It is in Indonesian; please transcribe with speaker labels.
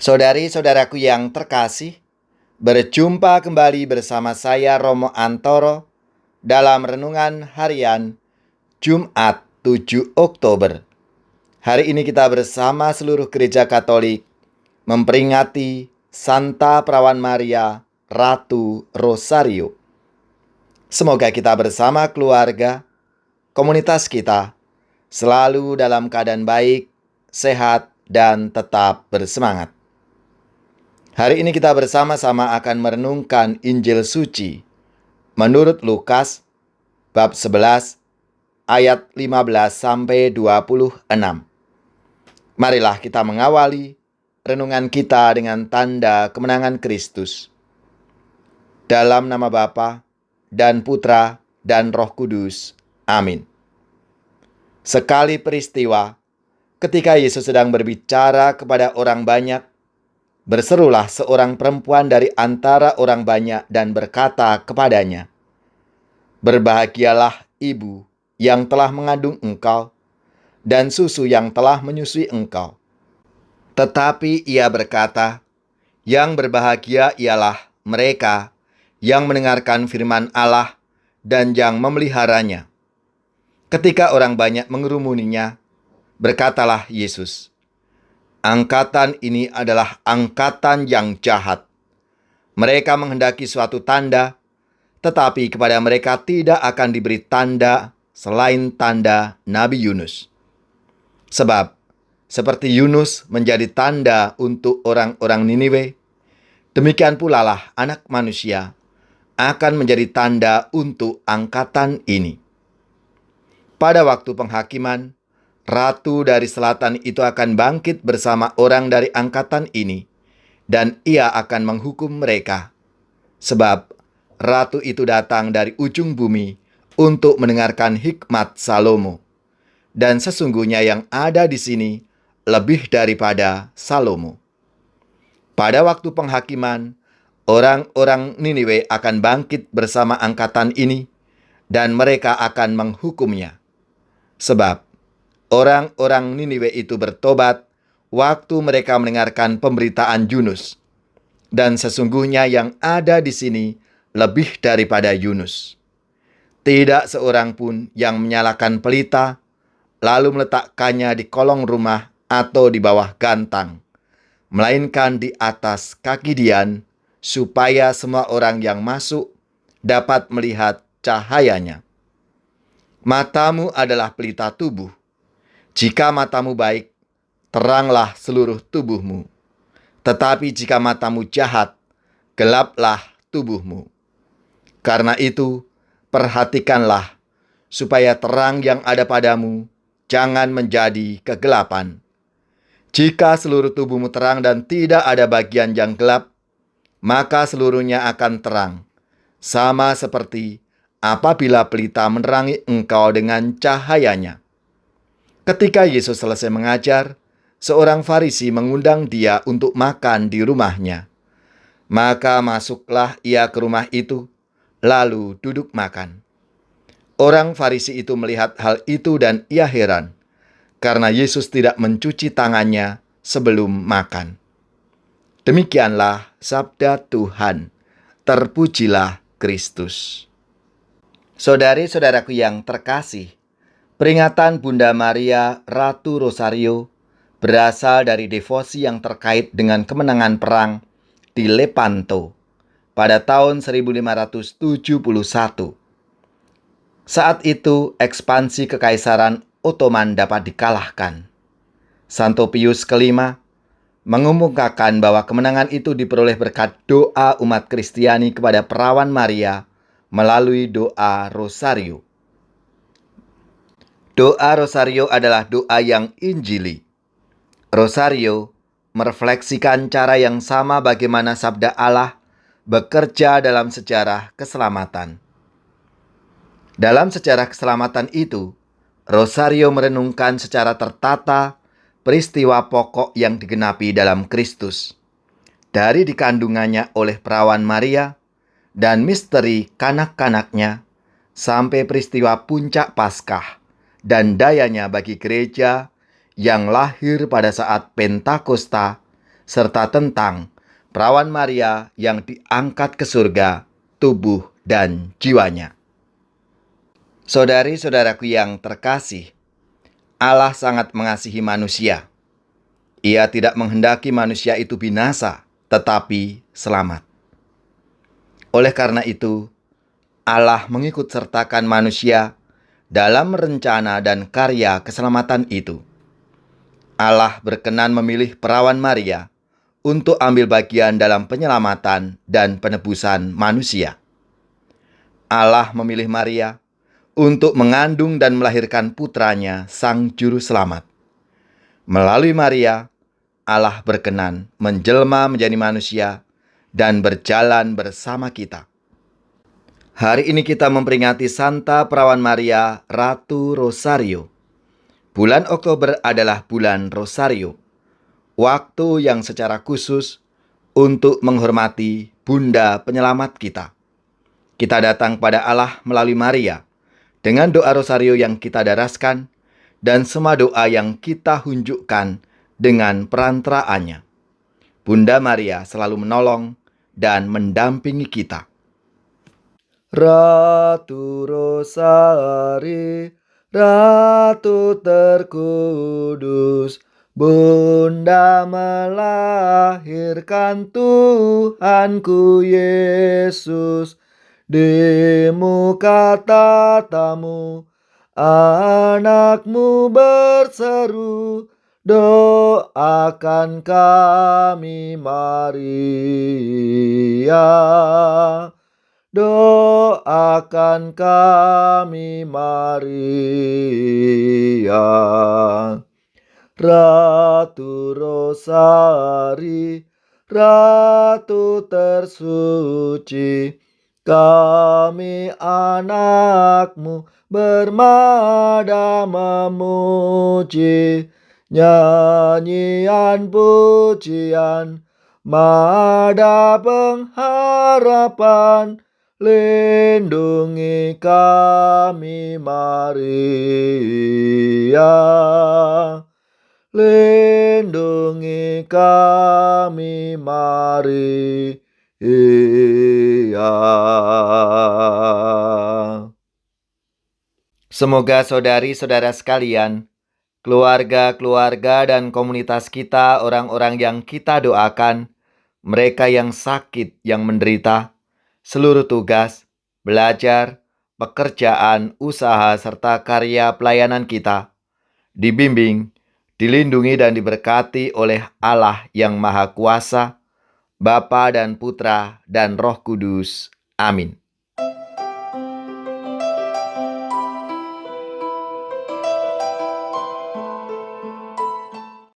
Speaker 1: Saudari-saudaraku yang terkasih, berjumpa kembali bersama saya Romo Antoro dalam Renungan Harian Jumat 7 Oktober. Hari ini kita bersama seluruh gereja Katolik memperingati Santa Perawan Maria, Ratu Rosario. Semoga kita bersama keluarga, komunitas kita, selalu dalam keadaan baik, sehat, dan tetap bersemangat. Hari ini kita bersama-sama akan merenungkan Injil Suci menurut Lukas bab 11 ayat 15-26. Marilah kita mengawali renungan kita dengan tanda kemenangan Kristus. Dalam nama Bapa dan Putra dan Roh Kudus. Amin. Sekali peristiwa, ketika Yesus sedang berbicara kepada orang banyak, berserulah seorang perempuan dari antara orang banyak dan berkata kepadanya, "Berbahagialah ibu yang telah mengandung engkau dan susu yang telah menyusui engkau." Tetapi ia berkata, "Yang berbahagia ialah mereka yang mendengarkan firman Allah dan yang memeliharanya." Ketika orang banyak mengerumuninya, berkatalah Yesus, "Angkatan ini adalah angkatan yang jahat. Mereka menghendaki suatu tanda, tetapi kepada mereka tidak akan diberi tanda selain tanda Nabi Yunus. Sebab, seperti Yunus menjadi tanda untuk orang-orang Niniwe, demikian pula lah Anak Manusia akan menjadi tanda untuk angkatan ini. Pada waktu penghakiman, Ratu dari selatan itu akan bangkit bersama orang dari angkatan ini, dan ia akan menghukum mereka. Sebab Ratu itu datang dari ujung bumi untuk mendengarkan hikmat Salomo. Dan sesungguhnya yang ada di sini lebih daripada Salomo." Pada waktu penghakiman, orang-orang Niniwe akan bangkit bersama angkatan ini, dan mereka akan menghukumnya. Sebab orang-orang Niniwe itu bertobat waktu mereka mendengarkan pemberitaan Yunus. Dan sesungguhnya yang ada di sini lebih daripada Yunus. Tidak seorang pun yang menyalakan pelita, lalu meletakkannya di kolong rumah atau di bawah gantang, melainkan di atas kaki dian, supaya semua orang yang masuk dapat melihat cahayanya. Matamu adalah pelita tubuh. Jika matamu baik, teranglah seluruh tubuhmu. Tetapi jika matamu jahat, gelaplah tubuhmu. Karena itu, perhatikanlah, supaya terang yang ada padamu jangan menjadi kegelapan. Jika seluruh tubuhmu terang dan tidak ada bagian yang gelap, maka seluruhnya akan terang, sama seperti apabila pelita menerangi engkau dengan cahayanya." Ketika Yesus selesai mengajar, seorang Farisi mengundang dia untuk makan di rumahnya. Maka masuklah ia ke rumah itu, lalu duduk makan. Orang Farisi itu melihat hal itu dan ia heran, karena Yesus tidak mencuci tangannya sebelum makan. Demikianlah sabda Tuhan. Terpujilah Kristus. Saudari-saudaraku yang terkasih, peringatan Bunda Maria Ratu Rosario berasal dari devosi yang terkait dengan kemenangan perang di Lepanto pada tahun 1571. Saat itu ekspansi Kekaisaran Ottoman dapat dikalahkan. Santo Pius kelima mengumumkakan bahwa kemenangan itu diperoleh berkat doa umat Kristiani kepada Perawan Maria melalui doa Rosario. Doa Rosario adalah doa yang Injili. Rosario merefleksikan cara yang sama bagaimana sabda Allah bekerja dalam sejarah keselamatan. Dalam sejarah keselamatan itu, Rosario merenungkan secara tertata peristiwa pokok yang digenapi dalam Kristus, dari dikandungannya oleh Perawan Maria dan misteri kanak-kanaknya, sampai peristiwa puncak Paskah dan dayanya bagi gereja yang lahir pada saat Pentakosta serta tentang perawan Maria yang diangkat ke surga, tubuh dan jiwanya. Saudari-saudaraku yang terkasih, Allah sangat mengasihi manusia. Ia tidak menghendaki manusia itu binasa, tetapi selamat. Oleh karena itu, Allah mengikut sertakan manusia dalam rencana dan karya keselamatan itu. Allah berkenan memilih perawan Maria untuk ambil bagian dalam penyelamatan dan penebusan manusia. Allah memilih Maria untuk mengandung dan melahirkan putranya, Sang Juru Selamat. Melalui Maria, Allah berkenan menjelma menjadi manusia dan berjalan bersama kita. Hari ini kita memperingati Santa Perawan Maria, Ratu Rosario. Bulan Oktober adalah bulan Rosario, waktu yang secara khusus untuk menghormati Bunda Penyelamat kita. Kita datang pada Allah melalui Maria dengan doa Rosario yang kita daraskan dan semua doa yang kita hunjukkan dengan perantaraannya. Bunda Maria selalu menolong dan mendampingi kita. Ratu Rosari, Ratu terkudus, Bunda melahirkan Tuhanku Yesus. Di muka tatamu, anakmu berseru, doakan kami Maria. Doakan kami Maria. Ratu Rosari, Ratu tersuci, kami anakmu bermada memuji. Nyanyian pujian, mada pengharapan, lindungi kami Maria. Lindungi kami Maria. Semoga saudari-saudara sekalian, keluarga-keluarga dan komunitas kita, orang-orang yang kita doakan, mereka yang sakit, yang menderita, seluruh tugas, belajar, pekerjaan, usaha, serta karya pelayanan kita, dibimbing, dilindungi dan diberkati oleh Allah yang Maha Kuasa, Bapa dan Putra dan Roh Kudus. Amin.